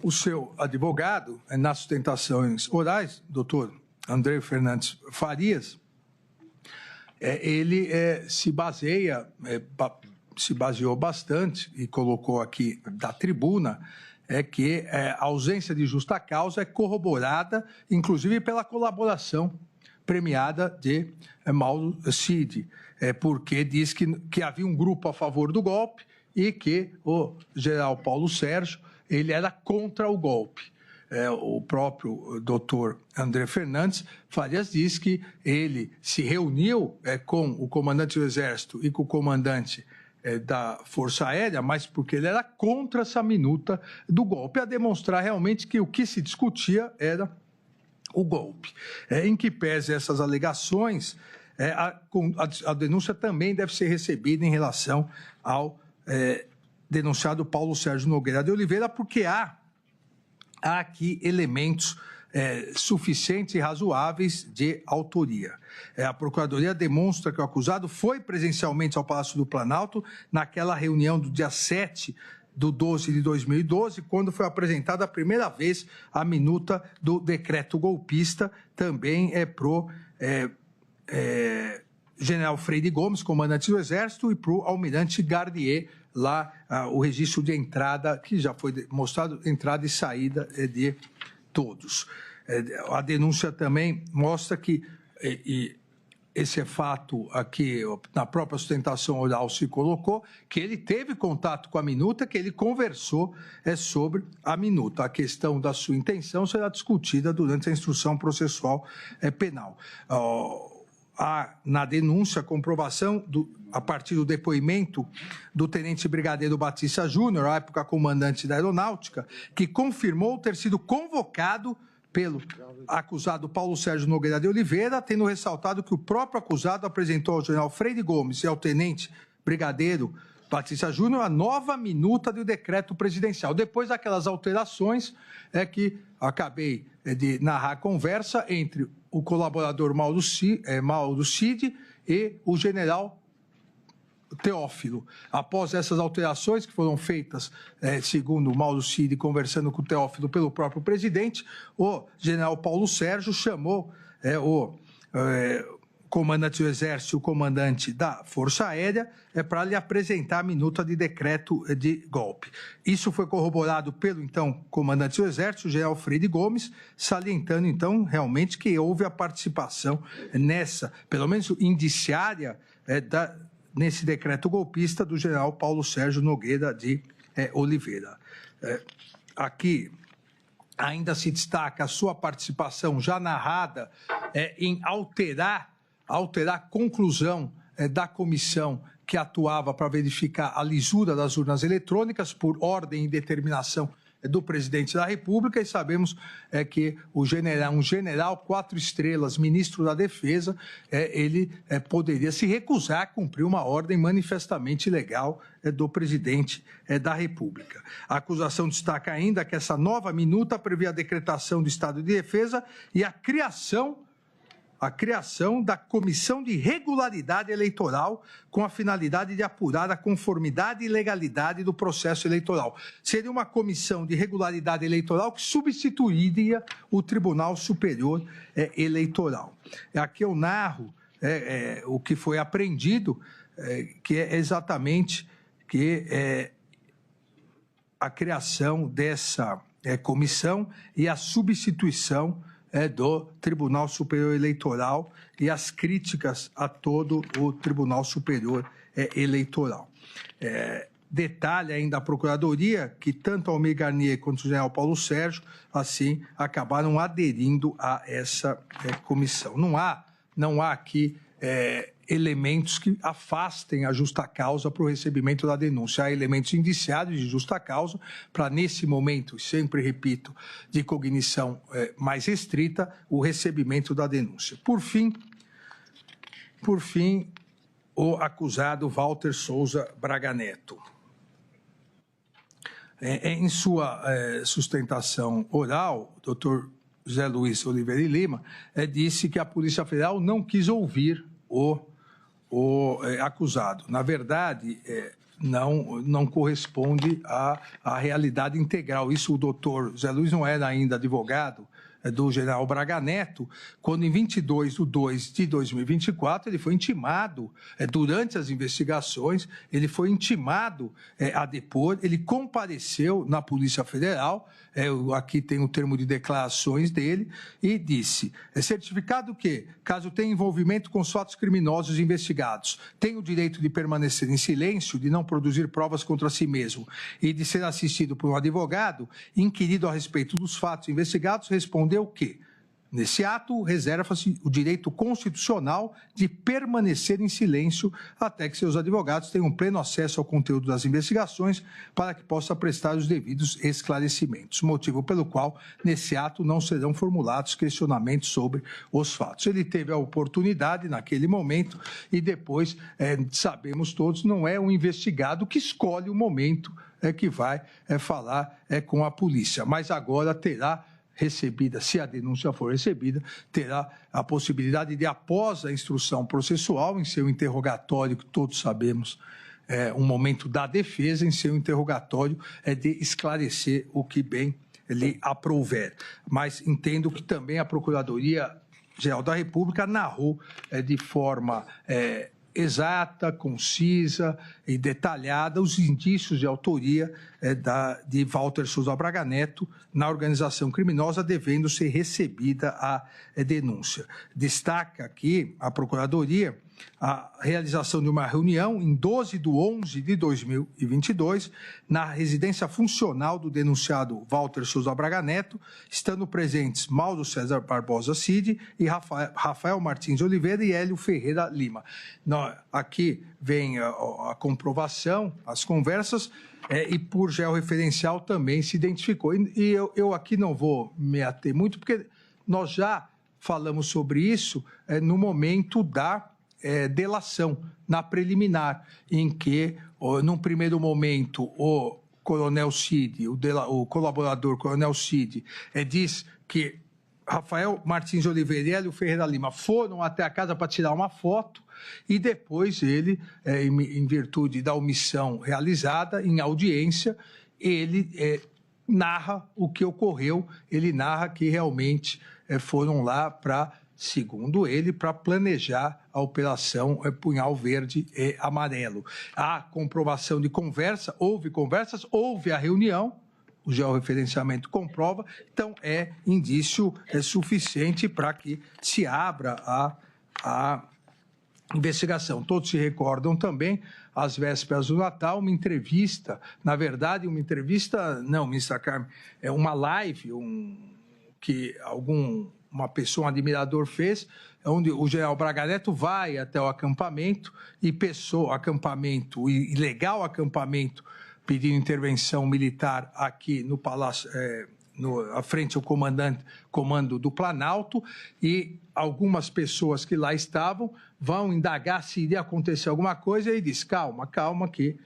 o seu advogado, nas sustentações orais, doutor André Fernandes Farias, ele se baseou bastante e colocou aqui da tribuna que a ausência de justa causa é corroborada, inclusive pela colaboração premiada de Mauro Cid, porque diz que havia um grupo a favor do golpe e que o general Paulo Sérgio ele era contra o golpe. O próprio doutor André Fernandes Farias diz que ele se reuniu com o comandante do Exército e com o comandante da Força Aérea, mas porque ele era contra essa minuta do golpe, a demonstrar realmente que o que se discutia era o golpe. Em que pese essas alegações, a denúncia também deve ser recebida em relação ao denunciado Paulo Sérgio Nogueira de Oliveira, porque há aqui elementos suficientes e razoáveis de autoria. A Procuradoria demonstra que o acusado foi presencialmente ao Palácio do Planalto naquela reunião do dia 7/12 de 2012, quando foi apresentada a primeira vez a minuta do decreto golpista, também pro general Freire Gomes, comandante do Exército, e pro almirante Garnier, lá o registro de entrada, que já foi mostrado, entrada e saída de todos. A denúncia também mostra que, e esse é fato aqui, na própria sustentação oral se colocou, que ele teve contato com a minuta, que ele conversou sobre a minuta. A questão da sua intenção será discutida durante a instrução processual penal. Há na denúncia comprovação, a partir do depoimento do tenente brigadeiro Batista Júnior, à época comandante da Aeronáutica, que confirmou ter sido convocado pelo acusado Paulo Sérgio Nogueira de Oliveira, tendo ressaltado que o próprio acusado apresentou ao general Freire Gomes e ao tenente brigadeiro Batista Júnior a nova minuta do decreto presidencial. Depois daquelas alterações, que acabei de narrar a conversa entre o colaborador Mauro Cid e o general Teófilo. Após essas alterações que foram feitas, segundo o Mauro Cid, conversando com o Teófilo pelo próprio presidente, o general Paulo Sérgio chamou o comandante do Exército e o comandante da Força Aérea para lhe apresentar a minuta de decreto de golpe. Isso foi corroborado pelo, então, comandante do Exército, o general Freire Gomes, salientando, então, realmente que houve a participação nessa, pelo menos indiciária, nesse decreto golpista do general Paulo Sérgio Nogueira de Oliveira. Aqui ainda se destaca a sua participação já narrada em alterar a conclusão da comissão que atuava para verificar a lisura das urnas eletrônicas por ordem e determinação do presidente da República, e sabemos que um general 4 estrelas, ministro da Defesa, ele poderia se recusar a cumprir uma ordem manifestamente ilegal do presidente da República. A acusação destaca ainda que essa nova minuta prevê a decretação do estado de defesa e a criação da Comissão de Regularidade Eleitoral com a finalidade de apurar a conformidade e legalidade do processo eleitoral. Seria uma comissão de regularidade eleitoral que substituiria o Tribunal Superior Eleitoral. Aqui eu narro o que foi apreendido, que é exatamente a criação dessa comissão e a substituição do Tribunal Superior Eleitoral e as críticas a todo o Tribunal Superior Eleitoral. Detalhe ainda a Procuradoria que tanto Almir Garnier quanto o general Paulo Sérgio, assim, acabaram aderindo a essa comissão. Não há aqui elementos que afastem a justa causa para o recebimento da denúncia. Há elementos indiciados de justa causa para, nesse momento, sempre repito, de cognição mais restrita, o recebimento da denúncia. Por fim, o acusado Walter Souza Braga Neto. Em sua sustentação oral, o doutor José Luiz Oliveira e Lima disse que a Polícia Federal não quis ouvir o acusado. Na verdade, não corresponde à realidade integral. Isso o doutor Zé Luiz não era ainda advogado do general Braga Neto, quando em 22/2 de 2024 ele foi intimado, durante as investigações, ele foi intimado a depor, ele compareceu na Polícia Federal, aqui tem o termo de declarações dele, e disse, certificado que, caso tenha envolvimento com os fatos criminosos investigados, tem o direito de permanecer em silêncio, de não produzir provas contra si mesmo e de ser assistido por um advogado, inquirido a respeito dos fatos investigados, respondeu que, nesse ato, reserva-se o direito constitucional de permanecer em silêncio até que seus advogados tenham pleno acesso ao conteúdo das investigações para que possa prestar os devidos esclarecimentos, motivo pelo qual, nesse ato, não serão formulados questionamentos sobre os fatos. Ele teve a oportunidade naquele momento e depois, sabemos todos, não é um investigado que escolhe o momento que vai falar com a polícia, mas agora terá recebida, se a denúncia for recebida, terá a possibilidade de, após a instrução processual, em seu interrogatório, que todos sabemos, um momento da defesa, em seu interrogatório, de esclarecer o que bem lhe aprouver. Mas entendo que também a Procuradoria-Geral da República narrou de forma exata, concisa e detalhada os indícios de autoria de Walter Souza Braga Neto na organização criminosa, devendo ser recebida a denúncia. Destaca aqui a Procuradoria a realização de uma reunião em 12/11 de 2022 na residência funcional do denunciado Walter Souza Braga Neto, estando presentes Mauro César Barbosa Cid e Rafael Martins Oliveira e Hélio Ferreira Lima. Aqui vem a comprovação, as conversas, e por georreferencial também se identificou. E eu aqui não vou me ater muito, porque nós já falamos sobre isso no momento da delação, na preliminar, em que, num primeiro momento, o Coronel Cid, o colaborador Coronel Cid, diz que Rafael Martins Oliveira e Hélio Ferreira Lima foram até a casa para tirar uma foto e depois ele, em virtude da omissão realizada, em audiência, ele narra o que ocorreu, ele narra que realmente foram lá para, segundo ele, para planejar a operação Punhal Verde e Amarelo. Há comprovação de conversa, houve conversas, houve a reunião, o georreferenciamento comprova, então é indício suficiente para que se abra a investigação. Todos se recordam também, às vésperas do Natal, uma entrevista, na verdade, não, ministra Carmen, é uma live que uma pessoa, um admirador fez, onde o general Braga Neto vai até o acampamento e ilegal acampamento, pedindo intervenção militar aqui no Palácio, à frente ao comando do Planalto, e algumas pessoas que lá estavam vão indagar se iria acontecer alguma coisa, e diz, calma, que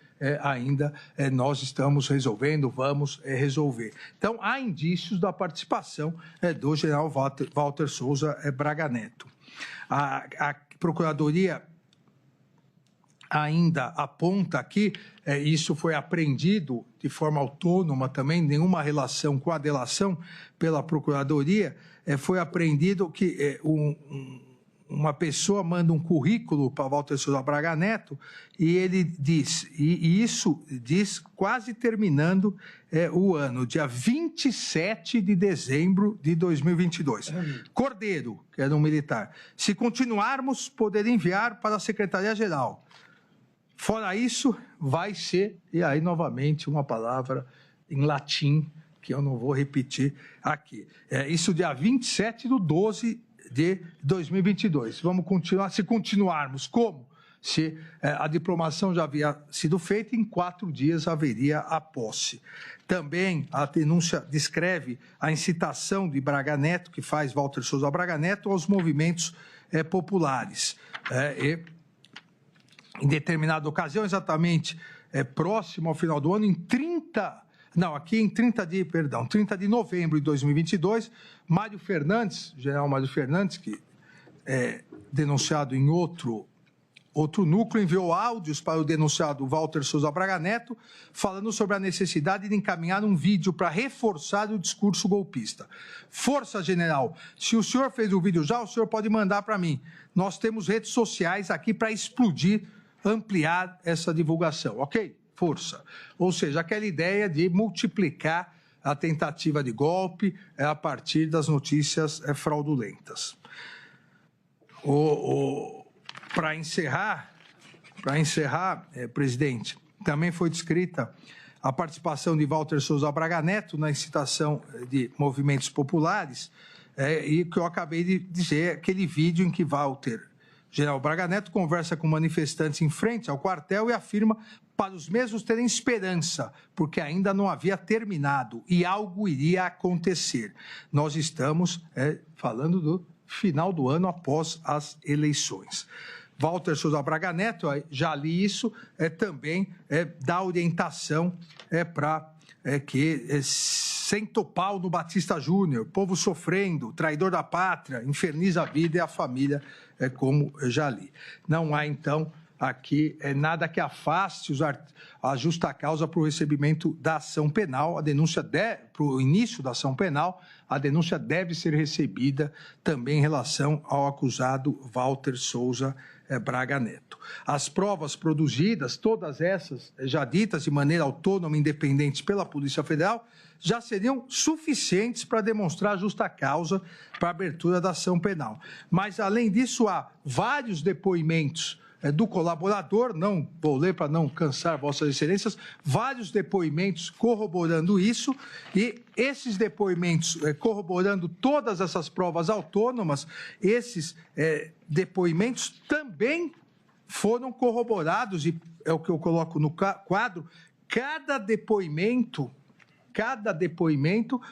ainda nós estamos resolvendo, vamos resolver. Então, há indícios da participação do general Walter Souza Braga Neto. A Procuradoria ainda aponta aqui, isso foi apreendido de forma autônoma também, nenhuma relação com a delação pela Procuradoria, foi apreendido que uma pessoa manda um currículo para Walter Souza Braga Neto e ele diz, e isso diz quase terminando o ano, dia 27 de dezembro de 2022. Cordeiro, que era um militar, se continuarmos, poder enviar para a Secretaria-Geral. Fora isso, vai ser, e aí novamente uma palavra em latim, que eu não vou repetir aqui. Isso dia 27/12 de 2022. Vamos continuar, se continuarmos como? Se a diplomação já havia sido feita, em 4 dias haveria a posse. Também a denúncia descreve a incitação de Braga Neto, que faz Walter Souza Braga Neto, aos movimentos populares. Em determinada ocasião, exatamente próximo ao final do ano, em 30 de novembro de 2022, Mário Fernandes, general Mário Fernandes, que é denunciado em outro Outro núcleo enviou áudios para o denunciado Walter Souza Braga Neto, falando sobre a necessidade de encaminhar um vídeo para reforçar o discurso golpista. Força, general, se o senhor fez o vídeo já, o senhor pode mandar para mim. Nós temos redes sociais aqui para explodir, ampliar essa divulgação, ok? Força. Ou seja, aquela ideia de multiplicar a tentativa de golpe a partir das notícias fraudulentas. Para encerrar, presidente, também foi descrita a participação de Walter Souza Braga Neto na incitação de movimentos populares, e que eu acabei de dizer, aquele vídeo em que General Braga Neto conversa com manifestantes em frente ao quartel e afirma para os mesmos terem esperança, porque ainda não havia terminado e algo iria acontecer. Nós estamos falando do final do ano após as eleições. Walter Souza Braga Neto, já li isso, também dá orientação para que senta o pau no Batista Júnior, povo sofrendo, traidor da pátria, inferniza a vida e a família, como já li. Não há, então, aqui nada que afaste a justa causa para o recebimento da ação penal, a denúncia para o início da ação penal, a denúncia deve ser recebida também em relação ao acusado Walter Souza Braga Neto. As provas produzidas, todas essas já ditas de maneira autônoma e independente pela Polícia Federal, já seriam suficientes para demonstrar a justa causa para a abertura da ação penal. Mas, além disso, há vários depoimentos do colaborador, não vou ler para não cansar vossas excelências, vários depoimentos corroborando isso, e esses depoimentos corroborando todas essas provas autônomas, esses depoimentos também foram corroborados, e é o que eu coloco no quadro, cada depoimento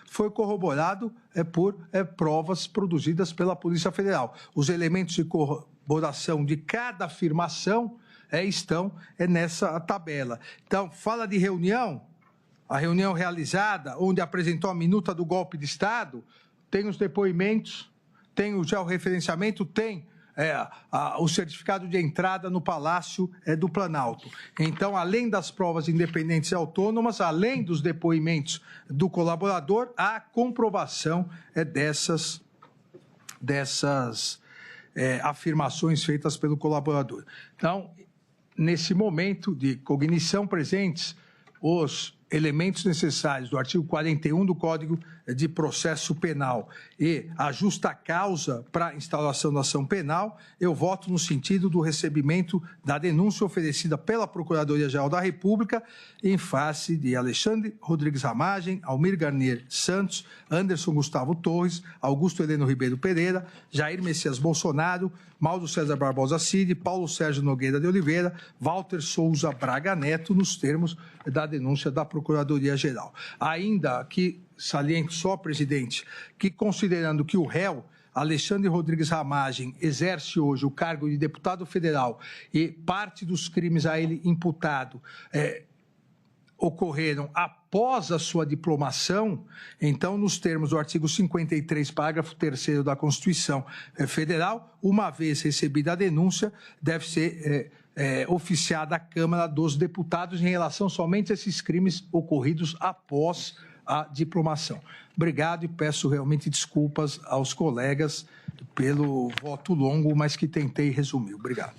foi corroborado por provas produzidas pela Polícia Federal. Os elementos de corroboração de cada afirmação estão nessa tabela. Então, fala de reunião, a reunião realizada, onde apresentou a minuta do golpe de Estado, tem os depoimentos, tem o georreferenciamento, tem o certificado de entrada no Palácio do Planalto. Então, além das provas independentes e autônomas, além dos depoimentos do colaborador, há a comprovação dessas afirmações feitas pelo colaborador. Então, nesse momento de cognição presentes, os elementos necessários do artigo 41 do Código de Processo Penal e a justa causa para a instauração da ação penal, eu voto no sentido do recebimento da denúncia oferecida pela Procuradoria-Geral da República em face de Alexandre Rodrigues Ramagem, Almir Garnier Santos, Anderson Gustavo Torres, Augusto Heleno Ribeiro Pereira, Jair Messias Bolsonaro, Mauro César Barbosa Cid, Paulo Sérgio Nogueira de Oliveira, Walter Souza Braga Neto, nos termos da denúncia da Procuradoria-Geral. Ainda que saliento só, presidente, que considerando que o réu Alexandre Rodrigues Ramagem exerce hoje o cargo de deputado federal e parte dos crimes a ele imputado ocorreram após a sua diplomação, então, nos termos do artigo 53, parágrafo 3º da Constituição Federal, uma vez recebida a denúncia, deve ser oficiada à Câmara dos Deputados em relação somente a esses crimes ocorridos após a diplomação. Obrigado e peço realmente desculpas aos colegas pelo voto longo, mas que tentei resumir. Obrigado.